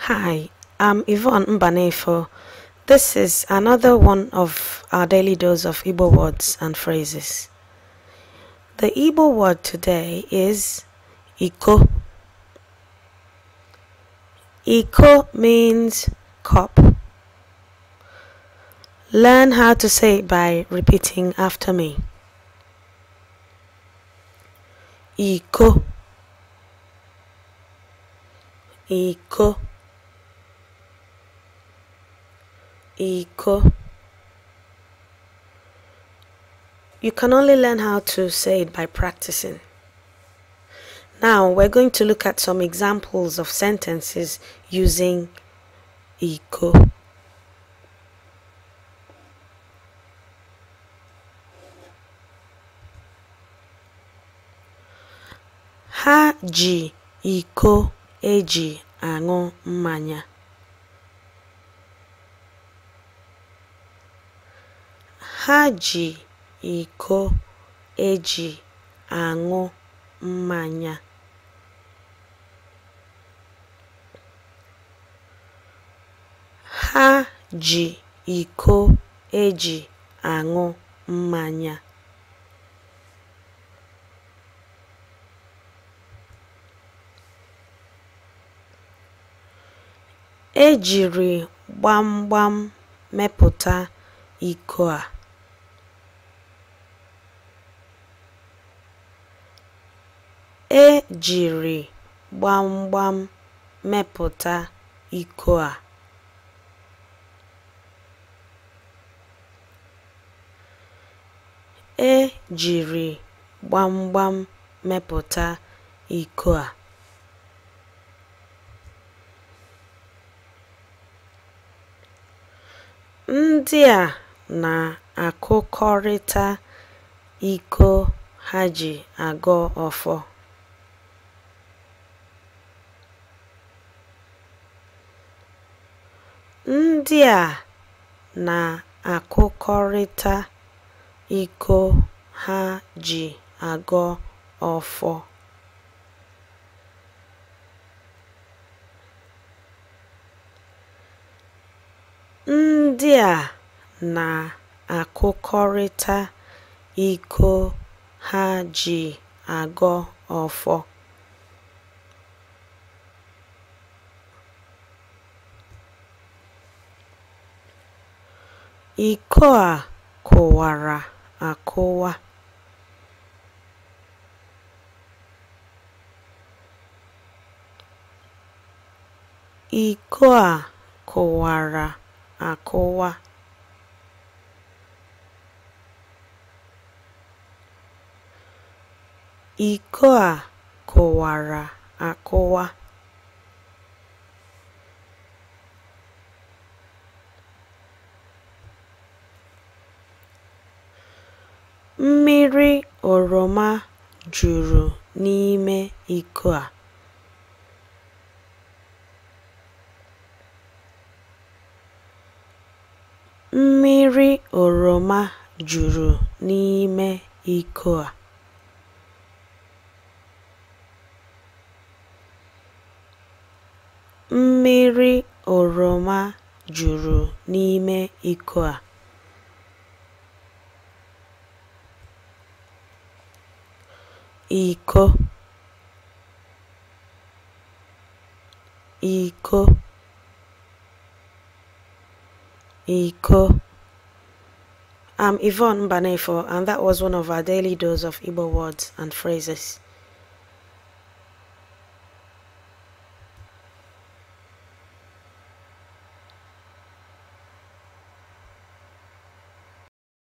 Hi, I'm Yvonne Mbanefo. This is another one of our daily dose of Igbo words and phrases. The Igbo word today is Iko. Iko means cup. Learn how to say it by repeating after me. Iko. Iko. Iko. You can only learn how to say it by practicing. Now we're going to look at some examples of sentences using Iko. Ha ji iko eji aṅụ mmanya. Ha ji iko eji aṅụ mmanya. Ha ji iko eji aṅụ mmanya. Ejiri gbamgbam mepụta iko a. Ejiri gbamgbam mepụta iko a. Ejiri gbamgbam mepụta iko a. Ndị a na-akụkọrịta iko ha ji agọ ọfọ. Ndị a na-akụkọrịta iko ha ji agọ ọfọ. Ndị a na-akụkọrịta iko ha ji agọ ọfọ. Iko a kụwara akụwa. Iko a kụwara akụwa. Iko a kụwara akụwa. Mmiri oroma juru n'ime iko a. Mmiri oroma juru n'ime iko a. Mmiri oroma juru n'ime iko a. Iko. Iko. Iko. I'm Yvonne Mbanefo, and that was one of our daily dose of Igbo words and phrases.